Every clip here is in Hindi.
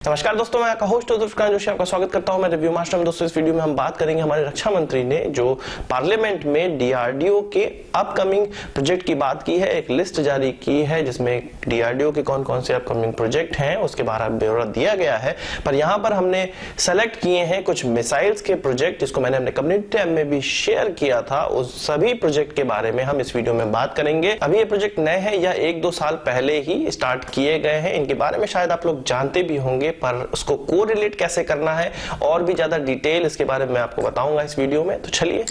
नमस्कार दोस्तों, मैं आपका होस्ट जुल्फिकार जोशी आपका स्वागत करता हूं। मैं रिव्यू मास्टर में। दोस्तों, इस वीडियो में हम बात करेंगे हमारे रक्षा मंत्री ने जो पार्लियामेंट में डीआरडीओ के अपकमिंग प्रोजेक्ट की बात की है, एक लिस्ट जारी की है जिसमें डीआरडीओ के कौन कौन से अपकमिंग प्रोजेक्ट हैं उसके बारे में ब्यौरा दिया गया है। पर यहाँ पर हमने सेलेक्ट किए हैं कुछ मिसाइल्स के प्रोजेक्ट जिसको मैंने अपने कम्युनिटी टैब में भी शेयर किया था। उस सभी प्रोजेक्ट के बारे में हम इस वीडियो में बात करेंगे। अभी ये प्रोजेक्ट नए हैं या 1-2 साल पहले ही स्टार्ट किए गए हैं। इनके बारे में शायद आप लोग जानते भी होंगे, पर उसको कोरिलेट कैसे करना है और भी ज्यादा डिटेल इसके बारे में आपको बताऊंगा इस वीडियो में। तो चलिए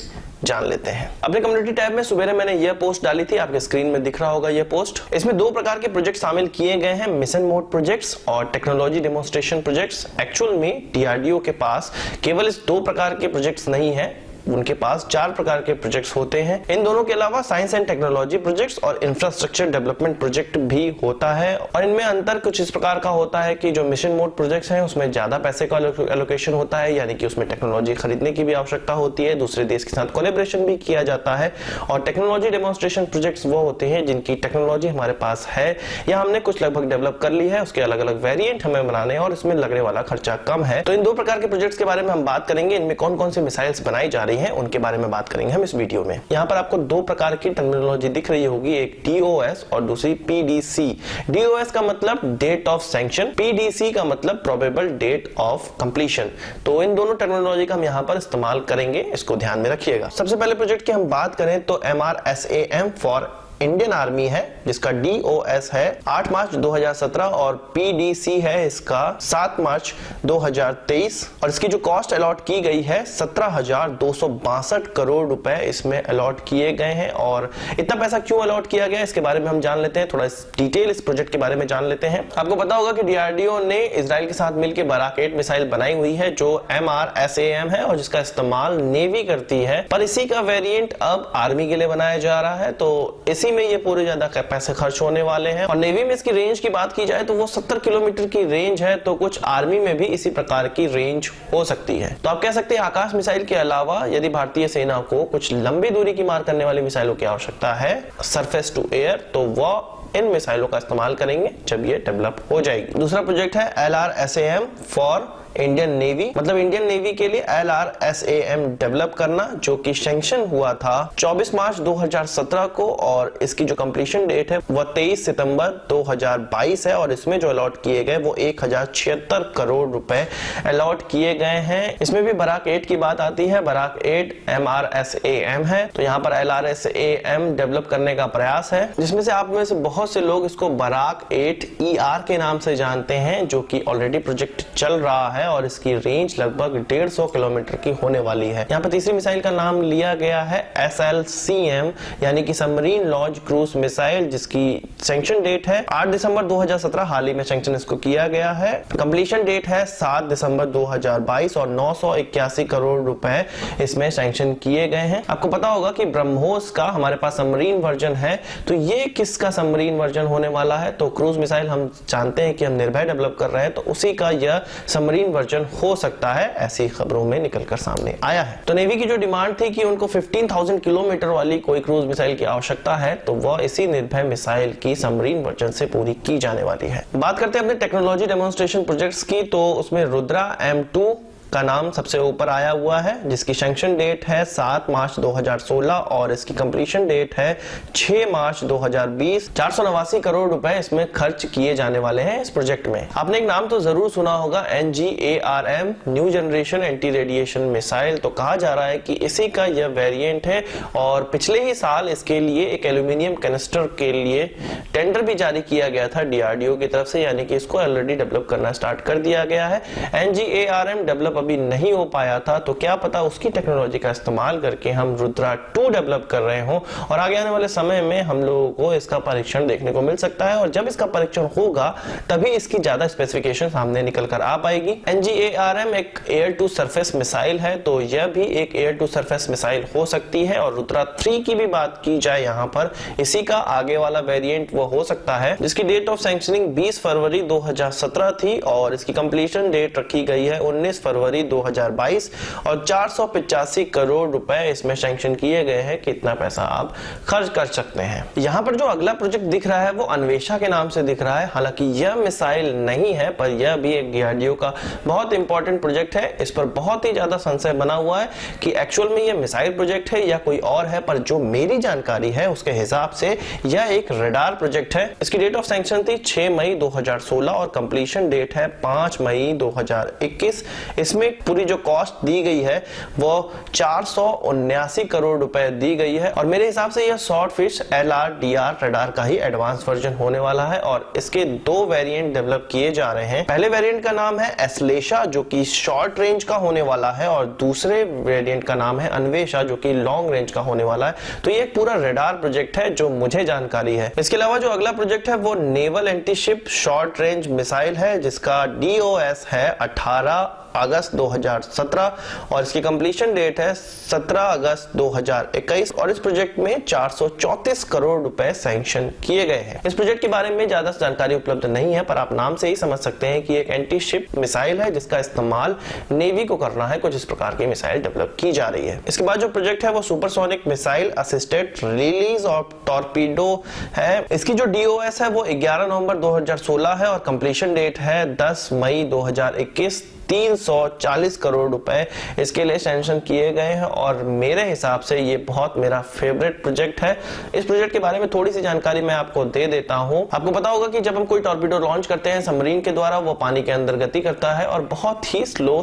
जान लेते हैं। अपने कम्युनिटी टैब में सुबह मैंने यह पोस्ट डाली थी, आपके स्क्रीन में दिख रहा होगा यह पोस्ट। इसमें 2 प्रकार के प्रोजेक्ट शामिल किए गए हैं, मिशन मोड प्रोजेक्ट्स और टेक्नोलॉजी डेमोन्स्ट्रेशन प्रोजेक्ट्स। एक्चुअल में डीआरडीओ के पास केवल इस 2 प्रकार के प्रोजेक्ट्स नहीं है, उनके पास 4 प्रकार के प्रोजेक्ट्स होते हैं। इन दोनों के अलावा साइंस एंड टेक्नोलॉजी प्रोजेक्ट्स और इंफ्रास्ट्रक्चर डेवलपमेंट प्रोजेक्ट भी होता है। और इनमें अंतर कुछ इस प्रकार का होता है कि जो मिशन मोड प्रोजेक्ट्स हैं उसमें ज्यादा पैसे का एलोकेशन होता है, यानी कि उसमें टेक्नोलॉजी खरीदने की भी आवश्यकता होती है, दूसरे देश के साथ कोलैबोरेशन भी किया जाता है। और टेक्नोलॉजी डेमोन्स्ट्रेशन प्रोजेक्ट्स वो होते हैं जिनकी टेक्नोलॉजी हमारे पास है या हमने कुछ लगभग डेवलप कर ली है, उसके अलग अलग वेरिएंट हमें बनाने और इसमें लगने वाला खर्चा कम है। तो इन 2 प्रकार के प्रोजेक्ट्स के बारे में हम बात करेंगे। इनमें कौन कौन सी मिसाइल्स बनाई जा रही है उनके बारे में बात करेंगे हम इस वीडियो में। यहाँ पर आपको 2 प्रकार की टर्मिनोलॉजी दिख रही होगी, एक डीओएस और दूसरी पीडीसी। डीओएस का मतलब डेट ऑफ सैंक्शन, पीडीसी का मतलब प्रोबेबल डेट ऑफ कंप्लीशन। तो इन दोनों टर्मिनोलॉजी का हम यहाँ पर इस्तेमाल करेंगे, इसको ध्यान में रखिएगा। सबसे पहले प्रोजेक्ट की हम बात करें तो MRSAM फॉर इंडियन आर्मी है, जिसका डीओएस है 8 मार्च 2017 और पीडीसी है इसका 7 मार्च 2023। और इसकी जो कॉस्ट अलॉट की गई है 17,262 करोड़ रुपए इसमें अलॉट किए गए हैं। और इतना पैसा क्यों अलॉट किया गया इसके बारे में हम जान लेते हैं, थोड़ा डिटेल इस प्रोजेक्ट के बारे में जान लेते हैं। आपको पता होगा कि डीआरडीओ ने इजराइल के साथ मिलकर बराक 8 मिसाइल बनाई हुई है जो MRSAM है और जिसका इस्तेमाल नेवी करती है, पर इसी का वेरिएंट अब आर्मी के लिए बनाया जा रहा है। तो इसी में ये पूरे ज्यादा पैसे खर्च होने वाले हैं। और नेवी में इसकी रेंज की बात की जाए तो वो 70 किलोमीटर की रेंज है, तो कुछ आर्मी में भी इसी प्रकार की रेंज हो सकती है। तो आप कह सकते हैं आकाश मिसाइल के अलावा यदि भारतीय सेना को कुछ लंबी दूरी की मार करने वाली मिसाइलों की आवश्यकता है, सरफेस टू एयर, तो वो इन मिसाइलों का इस्तेमाल करेंगे जब ये डेवलप हो जाएगी। दूसरा प्रोजेक्ट है LRSAM फॉर इंडियन नेवी, मतलब इंडियन नेवी के लिए LRSAM डेवलप करना, जो कि सैंक्शन हुआ था 24 मार्च 2017 को और इसकी जो कंप्लीशन डेट है वो 23 सितंबर 2022 है। और इसमें जो अलॉट किए गए वो 1076 करोड़ रुपए अलॉट किए गए हैं। इसमें भी बराक 8 की बात आती है। बराक 8 MRSAM है, तो यहाँ पर LRSAM डेवलप करने का प्रयास है, जिसमें से आप में से बहुत से लोग इसको बराक 8 ER के नाम से जानते हैं, जो कि ऑलरेडी प्रोजेक्ट चल रहा है और इसकी रेंज लगभग 150 किलोमीटर की होने वाली है। यहाँ पर तीसरी मिसाइल का नाम लिया गया है SLCM, यानी कि सबमरीन लॉन्च क्रूज मिसाइल, जिसकी सैंक्शन डेट है 8 दिसंबर 2017। हाल ही में सैंक्शन इसको किया गया है। कंप्लीशन डेट है 7 दिसंबर 2022 और 981 करोड़ रुपए इसमें सैंक्शन किए गए हैं। आपको पता होगा कि ब्रह्मोस का हमारे पास सबमरीन वर्जन है, तो ये किसका सबमरीन वर्जन होने वाला है? तो क्रूज मिसाइल हम जानते हैं कि हम निर्भय डेवलप कर रहे हैं, तो उसी का यह सबमरीन वर्जन हो सकता है, ऐसी खबरों में निकलकर सामने आया है। तो नेवी की जो डिमांड थी कि उनको 15,000 किलोमीटर वाली कोई क्रूज मिसाइल की आवश्यकता है, तो वह इसी निर्भय मिसाइल की सबमरीन वर्जन से पूरी की जाने वाली है। बात करते हैं अपने टेक्नोलॉजी डेमोन्स्ट्रेशन प्रोजेक्ट्स की, तो उसमें रुद्रा M2 का नाम सबसे ऊपर आया हुआ है, जिसकी सैंक्शन डेट है 7 मार्च 2016 और इसकी कंप्लीशन डेट है 6 मार्च 2020। 489 करोड़ रुपए इसमें खर्च किए जाने वाले हैं इस प्रोजेक्ट में। आपने एक नाम तो जरूर सुना होगा, NGARM, new generation anti radiation missile. तो कहा जा रहा है कि इसी का यह वेरिएंट है और पिछले ही साल इसके लिए एक एल्यूमिनियम कैनिस्टर के लिए टेंडर भी जारी किया गया था डीआरडीओ की तरफ से, यानी कि इसको ऑलरेडी डेवलप करना स्टार्ट कर दिया गया है। NGARM डेवलप अभी नहीं हो पाया था, तो क्या पता उसकी टेक्नोलॉजी का इस्तेमाल करके हम रुद्रा 2 डेवलप कर रहे हो और आगे आने वाले समय में हम लोगों को इसका परीक्षण देखने को मिल सकता है। और जब इसका परीक्षण होगा तभी इसकी ज्यादा स्पेसिफिकेशन सामने निकल कर आ पाएगी। NGARM एक एयर टू सरफेस मिसाइल है, तो यह भी एक एयर टू सरफेस मिसाइल हो सकती है। और रुद्रा 3 की भी बात की जाए यहाँ पर, इसी का आगे वाला वेरिएंट वो हो सकता है, जिसकी डेट ऑफ सैंक्शनिंग 20 फरवरी 2017 थी और इसकी कंप्लीशन डेट रखी गई है 19 फरवरी जनवरी 2022 और 485 करोड़ रुपए इसमें सैंक्शन किए गए हैं कि इतना पैसा आप खर्च कर सकते हैं। यहाँ पर जो अगला प्रोजेक्ट दिख रहा है वो अन्वेषा के नाम से दिख रहा है। हालांकि यह मिसाइल नहीं है, पर यह भी एक डीआरडीओ का बहुत इंपॉर्टेंट प्रोजेक्ट है। इस पर बहुत ही ज्यादा संशय बना हुआ है कि एक्चुअल में यह मिसाइल प्रोजेक्ट है या कोई और है, पर जो मेरी जानकारी है उसके हिसाब से यह एक रडार प्रोजेक्ट है। इसकी डेट ऑफ सैंक्शन थी 6 मई 2016 और कंप्लीशन डेट है 5 मई 2021। इसमें पूरी जो कॉस्ट दी गई है वो 479 करोड़ रुपए दी गई है और मेरे हिसाब से यह शॉर्ट फिश LRDR रडार का ही एडवांस वर्जन होने वाला है और इसके 2 वेरिएंट डेवलप किए जा रहे हैं। पहले वेरिएंट का नाम है एस्लेशा जो कि शॉर्ट रेंज का होने वाला है और दूसरे वेरिएंट का नाम है अन्वेषा जो कि लॉन्ग रेंज का होने वाला है। तो ये एक पूरा रडार प्रोजेक्ट है जो मुझे जानकारी है। इसके अलावा जो अगला प्रोजेक्ट है वो naval antiship short range missile है जिसका DOS है 18 अगस्त 2017 और इसकी कंप्लीशन डेट है 17 अगस्त 2021 और इस प्रोजेक्ट में 434 करोड़ रुपए सैंक्शन किए गए हैं। इस प्रोजेक्ट के बारे में ज्यादा जानकारी उपलब्ध नहीं है, पर आप नाम से ही समझ सकते हैं कि एक एंटी शिप मिसाइल है जिसका इस्तेमाल नेवी को करना है। कुछ इस प्रकार की मिसाइल डेवलप की जा रही है। इसके बाद जो प्रोजेक्ट है वो supersonic missile assisted release of torpedo है। इसकी जो DOS है वो 11 नवंबर 2016 है और कंप्लीशन डेट है 10 मई 2021। 340 करोड़ रुपए इसके लिए सैंक्शन किए गए हैं और मेरे हिसाब से ये बहुत मेरा फेवरेट प्रोजेक्ट है। इस प्रोजेक्ट के बारे में थोड़ी सी जानकारी मैं आपको दे देता हूं। आपको पता होगा कि जब हम कोई टॉर्पीडो लॉन्च करते हैं सबमरीन के द्वारा, वो पानी के अंदर गति करता है और बहुत ही स्लो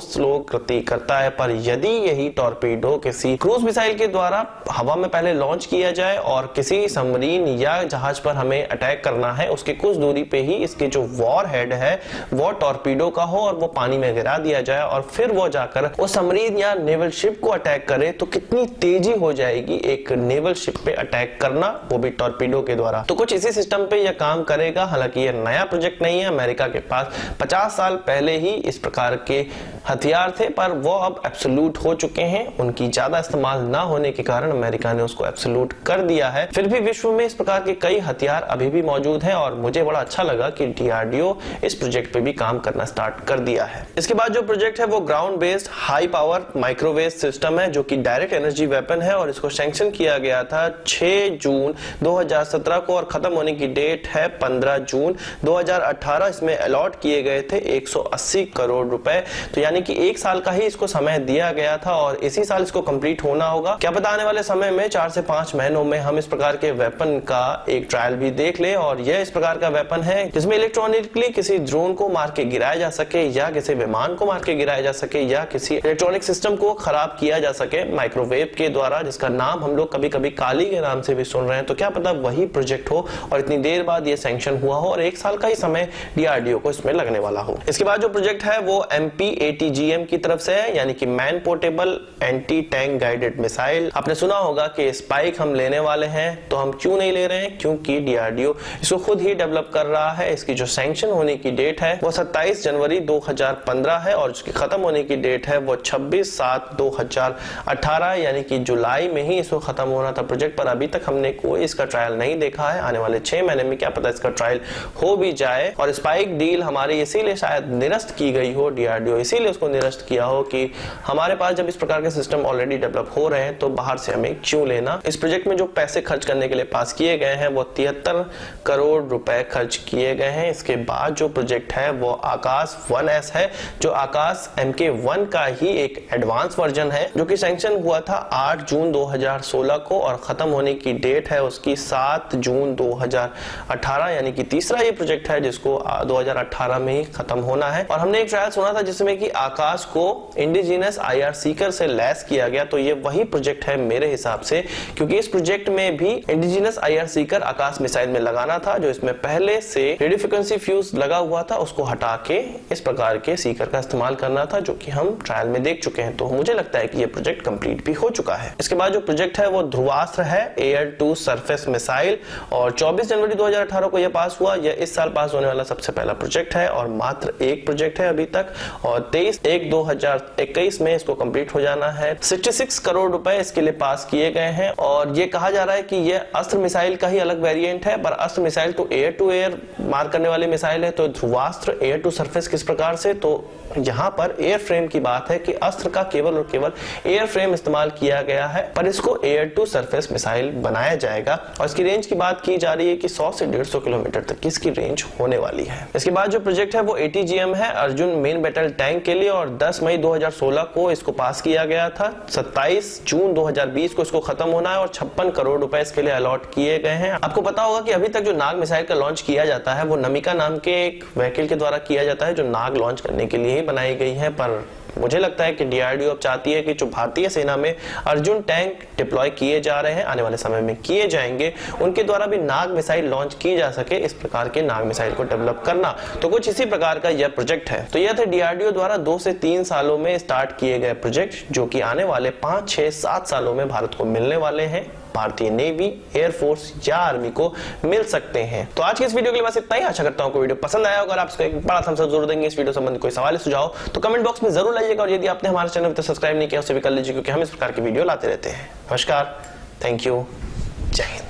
गति करता है। पर यदि यही टॉर्पीडो किसी क्रूज मिसाइल के द्वारा हवा में पहले लॉन्च किया जाए और किसी सबमरीन या जहाज पर हमें अटैक करना है, उसके कुछ दूरी पे ही इसके जो वॉर हेड है वो टॉर्पीडो का हो और वो पानी में गिरा दिया जाए और फिर वो जाकर उस सबमरीन या नेवल शिप को अटैक करे, तो कितनी तेजी हो जाएगी एक नेवल शिप पे अटैक करना, वो भी टॉर्पीडो के द्वारा। तो कुछ इसी सिस्टम पे यह काम करेगा। हालांकि यह नया प्रोजेक्ट नहीं है, अमेरिका के पास 50 साल पहले ही इस प्रकार के हथियार थे, पर वो अब एब्सोल्यूट हो चुके हैं। उनकी ज्यादा इस्तेमाल ना होने के कारण अमेरिका ने उसको एब्सोल्यूट कर दिया है। फिर भी विश्व में इस प्रकार के कई हथियार अभी भी मौजूद हैं और मुझे बड़ा अच्छा लगा कि DRDO इस प्रोजेक्ट पे भी काम करना स्टार्ट कर दिया है। इसके बाद जो प्रोजेक्ट है वो ground based high power microwave system है जो कि डायरेक्ट एनर्जी वेपन है और इसको सैंक्शन किया गया था 6 जून 2017 को और खत्म होने की डेट है 15 जून 2018। इसमें अलॉट किए गए थे 180 करोड़ रुपए। तो यानी कि 1 साल का ही इसको समय दिया गया था और इसी साल इसको कंप्लीट होना होगा। क्या पता आने वाले समय में 4 से 5 महीनों में हम इस प्रकार के वेपन का एक ट्रायल भी देख ले। और यह इस प्रकार का वेपन है जिसमें इलेक्ट्रॉनिकली किसी ड्रोन को मार के गिराया जा सके या किसी विमान को मार के गिराया जा सके या किसी इलेक्ट्रॉनिक सिस्टम को खराब किया जा सके माइक्रोवेव के द्वारा, जिसका नाम हम लोग कभी कभी काली के नाम से भी सुन रहे हैं। तो क्या पता वही प्रोजेक्ट हो और इतनी देर बाद ये सैंक्शन हुआ हो और 1 साल का ही समय DRDO को इसमें लगने वाला हो। इसके बाद जो प्रोजेक्ट है वो MPATGM की तरफ से है, यानी कि man portable anti tank guided missile. आपने सुना होगा कि स्पाइक हम लेने वाले हैं, तो हम क्यों नहीं ले रहे हैं? क्योंकि DRDO इसको खुद ही डेवलप कर रहा है। इसकी जो सैंक्शन होने की डेट है वो 27 जनवरी 2015 है और उसकी खत्म होने की डेट है वो 26/7/2018, यानी कि जुलाई में ही इसको खत्म होना था प्रोजेक्ट। पर अभी तक हमने कोई इसका ट्रायल नहीं देखा है। आने वाले 6 महीने में क्या पता इसका ट्रायल हो भी जाए। और स्पाइक डील हमारी इसीलिए शायद निरस्त की गई हो, DRDO इसीलिए उसको निरस्त किया हो कि हमारे पास जब इस प्रकार के सिस्टम ऑलरेडी डेवलप हो रहे हैं तो बाहर से हमें क्यों लेना। इस प्रोजेक्ट में जो पैसे खर्च करने के लिए पास किए गए हैं वो 73 करोड़ रुपए खर्च किए गए हैं। इसके बाद जो प्रोजेक्ट है वो आकाश 1S है, जो आकाश MK1 का ही एक एडवांस वर्जन है, जो कि सैंक्शन हुआ था 8 जून 2016 को और खत्म होने की डेट है उसकी 7 जून 2018, यानी कि तीसरा ये प्रोजेक्ट है जिसको 2018 में ही खत्म होना है। और हमने एक ट्रायल सुना था जिसमें कि आकाश को इंडिजिनस IR सीकर से लैस किया गया, तो ये वही प्रोजेक्ट है मेरे हिसाब से, क्योंकि इस प्रोजेक्ट में भी इंडिजिनस IR सीकर आकाश मिसाइल में लगाना था। जो इसमें पहले से रेडियो फ्रीक्वेंसी फ्यूज लगा हुआ था उसको हटा के इस प्रकार के सीकर का इस्तेमाल करना था, जो कि हम ट्रायल में देख चुके हैं। तो मुझे लगता है कि ये प्रोजेक्ट कंप्लीट भी हो चुका है। इसके बाद जो प्रोजेक्ट है वो ध्रुवास्त्र है, एयर टू सरफेस मिसाइल, और 24 जनवरी 2018 को यह पास हुआ। यह इस साल पास होने वाला सबसे पहला प्रोजेक्ट है और मात्र एक प्रोजेक्ट है अभी तक, और 23/1/2021 में इसको कंप्लीट हो जाना है। 66 करोड़ रुपए इसके लिए पास किए गए हैं और ये कहा जा रहा है कि यह अस्त्र मिसाइल का ही अलग वेरिएंट है, पर अस्त्र मिसाइल तो एयर टू एयर मार करने वाली मिसाइल है, तो ध्रुवास्त्र एयर टू सरफेस किस प्रकार से, तो यहाँ पर एयर फ्रेम की बात है कि अस्त्र का केवल और केवल एयर फ्रेम इस्तेमाल किया गया है, पर इसको एयर टू सरफेस मिसाइल बनाया जाएगा और इसकी रेंज की बात की जा रही है कि 100 से 150 किलोमीटर तक की इसकी रेंज होने वाली है। इसके बाद जो प्रोजेक्ट है वो ATGM है, अर्जुन मेन बैटल टैंक के लिए, और 10 मई 2016 को इसको पास किया गया था। 27 जून 2020 को इसको खत्म होना है और 56 करोड़ रुपए इसके लिए अलॉट किए गए हैं। आपको पता होगा कि अभी तक जो नाग मिसाइल का लॉन्च किया जाता है वो नमिका नाम के एक व्हीकल के द्वारा किया जाता है, जो नाग लॉन्च करने के लिए ही बनाई गई है। पर मुझे लगता है कि DRDO अब चाहती है कि जो भारतीय सेना में अर्जुन टैंक डिप्लॉय किए जा रहे हैं, आने वाले समय में किए जाएंगे, उनके द्वारा भी नाग मिसाइल लॉन्च की जा सके, इस प्रकार के नाग मिसाइल को डेवलप करना। तो कुछ इसी प्रकार का यह प्रोजेक्ट है। तो यह थे DRDO द्वारा 2 से 3 सालों में स्टार्ट किए गए प्रोजेक्ट, जो कि आने वाले 5, 6, 7 सालों में भारत को मिलने वाले हैं, भारतीय नेवी, एयरफोर्स या आर्मी को मिल सकते हैं। तो आज की इस वीडियो के लिए बस इतना ही। आशा करता हूं कि वीडियो पसंद आया। अगर आप इसको एक बड़ा थम्स अप जरूर देंगे, इस वीडियो संबंधी कोई सवाल सुझाव तो कमेंट बॉक्स में जरूर लाइएगा, और यदि आपने हमारे चैनल को सब्सक्राइब नहीं किया उसे भी कर लीजिए, क्योंकि हम इस प्रकार की वीडियो लाते रहते हैं। नमस्कार, थैंक यू, जय हिंद।